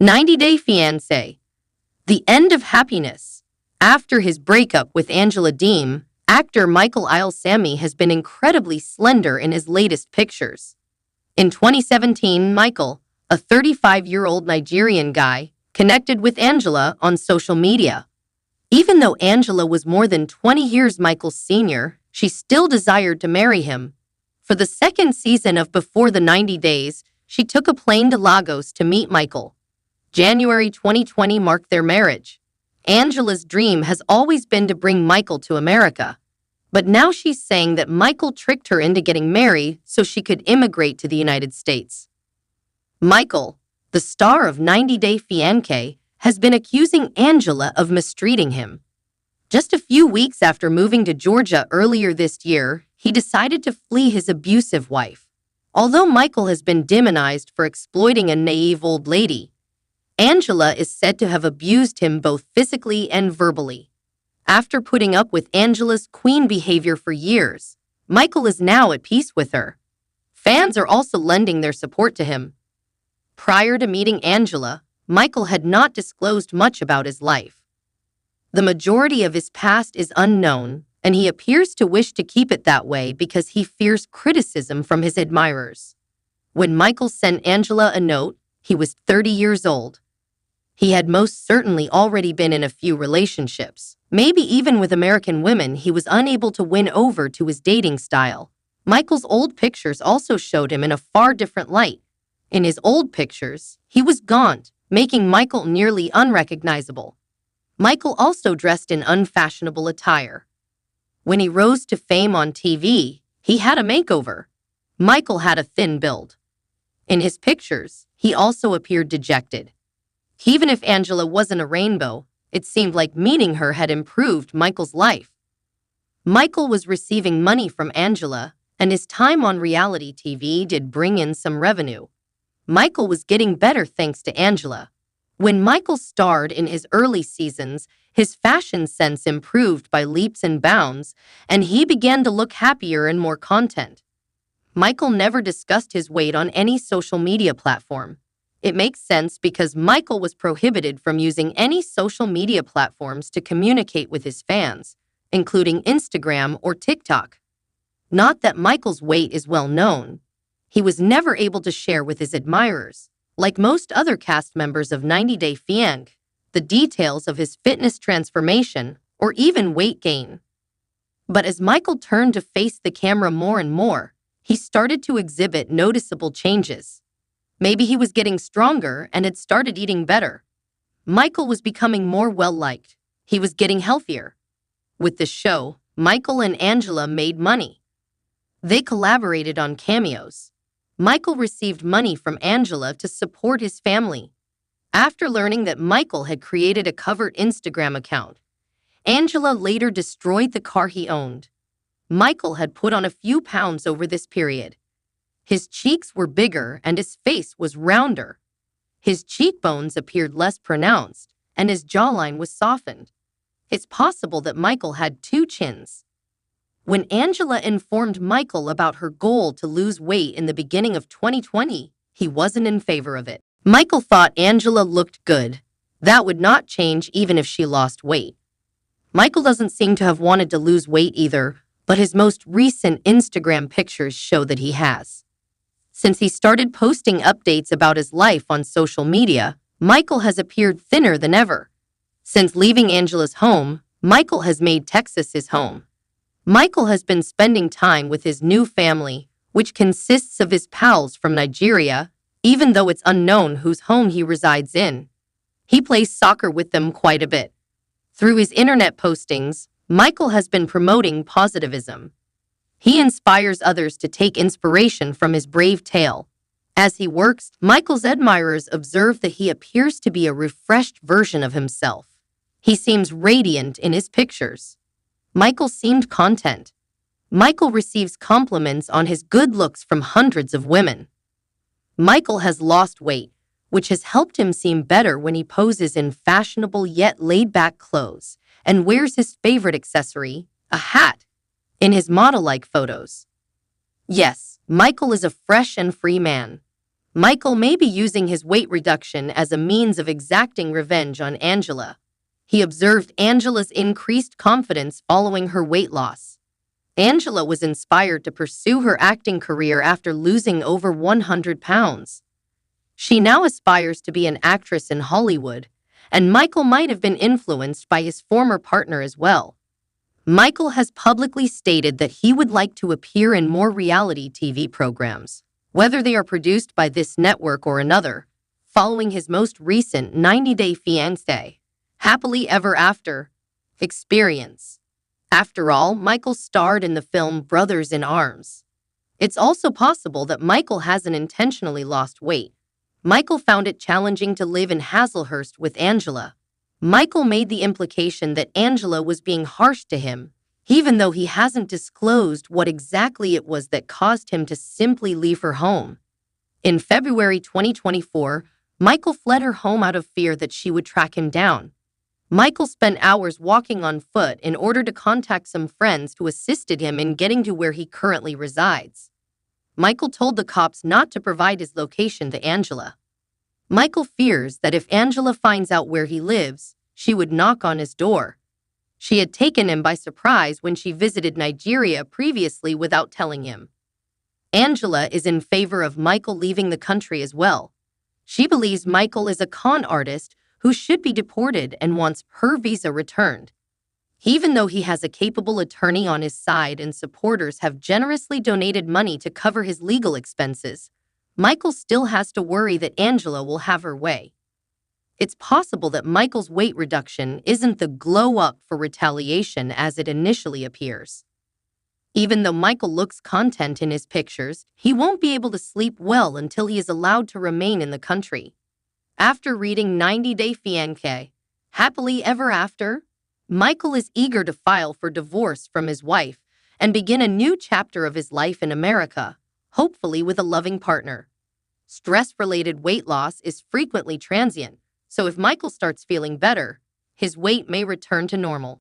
90-Day Fiancé. The end of happiness. After his breakup with Angela Deem, actor Michael Ilsami has been incredibly slender in his latest pictures. In 2017, Michael, a 35-year-old Nigerian guy, connected with Angela on social media. Even though Angela was more than 20 years Michael's senior, she still desired to marry him. For the second season of Before the 90 Days, she took a plane to Lagos to meet Michael. January 2020 marked their marriage. Angela's dream has always been to bring Michael to America. But now she's saying that Michael tricked her into getting married so she could immigrate to the United States. Michael, the star of 90-Day Fiancé, has been accusing Angela of mistreating him. Just a few weeks after moving to Georgia earlier this year, he decided to flee his abusive wife. Although Michael has been demonized for exploiting a naive old lady, Angela is said to have abused him both physically and verbally. After putting up with Angela's queen behavior for years, Michael is now at peace with her. Fans are also lending their support to him. Prior to meeting Angela, Michael had not disclosed much about his life. The majority of his past is unknown, and he appears to wish to keep it that way because he fears criticism from his admirers. When Michael sent Angela a note, he was 30 years old. He had most certainly already been in a few relationships. Maybe even with American women, he was unable to win over to his dating style. Michael's old pictures also showed him in a far different light. In his old pictures, he was gaunt, making Michael nearly unrecognizable. Michael also dressed in unfashionable attire. When he rose to fame on TV, he had a makeover. Michael had a thin build. In his pictures, he also appeared dejected. Even if Angela wasn't a rainbow, it seemed like meeting her had improved Michael's life. Michael was receiving money from Angela, and his time on reality TV did bring in some revenue. Michael was getting better thanks to Angela. When Michael starred in his early seasons, his fashion sense improved by leaps and bounds, and he began to look happier in more content. Michael never discussed his weight on any social media platform. It makes sense because Michael was prohibited from using any social media platforms to communicate with his fans, including Instagram or TikTok. Not that Michael's weight is well known. He was never able to share with his admirers, like most other cast members of 90-Day Fiancé, the details of his fitness transformation or even weight gain. But as Michael turned to face the camera more and more, he started to exhibit noticeable changes. Maybe he was getting stronger and had started eating better. Michael was becoming more well-liked. He was getting healthier. With the show, Michael and Angela made money. They collaborated on cameos. Michael received money from Angela to support his family. After learning that Michael had created a covert Instagram account, Angela later destroyed the car he owned. Michael had put on a few pounds over this period. His cheeks were bigger and his face was rounder. His cheekbones appeared less pronounced and his jawline was softened. It's possible that Michael had two chins. When Angela informed Michael about her goal to lose weight in the beginning of 2020, he wasn't in favor of it. Michael thought Angela looked good. That would not change even if she lost weight. Michael doesn't seem to have wanted to lose weight either, but his most recent Instagram pictures show that he has. Since he started posting updates about his life on social media, Michael has appeared thinner than ever. Since leaving Angela's home, Michael has made Texas his home. Michael has been spending time with his new family, which consists of his pals from Nigeria, even though it's unknown whose home he resides in. He plays soccer with them quite a bit. Through his internet postings, Michael has been promoting positivism. He inspires others to take inspiration from his brave tale. As he works, Michael's admirers observe that he appears to be a refreshed version of himself. He seems radiant in his pictures. Michael seemed content. Michael receives compliments on his good looks from hundreds of women. Michael has lost weight, which has helped him seem better when he poses in fashionable yet laid-back clothes and wears his favorite accessory, a hat, in his model-like photos. Yes, Michael is a fresh and free man. Michael may be using his weight reduction as a means of exacting revenge on Angela. He observed Angela's increased confidence following her weight loss. Angela was inspired to pursue her acting career after losing over 100 pounds. She now aspires to be an actress in Hollywood, and Michael might have been influenced by his former partner as well. Michael has publicly stated that he would like to appear in more reality TV programs, whether they are produced by this network or another, following his most recent 90-day Fiancé, Happily Ever After experience. After all, Michael starred in the film Brothers in Arms. It's also possible that Michael hasn't intentionally lost weight. Michael found it challenging to live in Hazlehurst with Angela. Michael made the implication that Angela was being harsh to him, even though he hasn't disclosed what exactly it was that caused him to simply leave her home. In February 2024, Michael fled her home out of fear that she would track him down. Michael spent hours walking on foot in order to contact some friends who assisted him in getting to where he currently resides. Michael told the cops not to provide his location to Angela. Michael fears that if Angela finds out where he lives, she would knock on his door. She had taken him by surprise when she visited Nigeria previously without telling him. Angela is in favor of Michael leaving the country as well. She believes Michael is a con artist who should be deported and wants her visa returned. Even though he has a capable attorney on his side and supporters have generously donated money to cover his legal expenses, Michael still has to worry that Angela will have her way. It's possible that Michael's weight reduction isn't the glow-up for retaliation as it initially appears. Even though Michael looks content in his pictures, he won't be able to sleep well until he is allowed to remain in the country. After reading 90-Day Fiancé, Happily Ever After, Michael is eager to file for divorce from his wife and begin a new chapter of his life in America, hopefully with a loving partner. Stress-related weight loss is frequently transient, so if Michael starts feeling better, his weight may return to normal.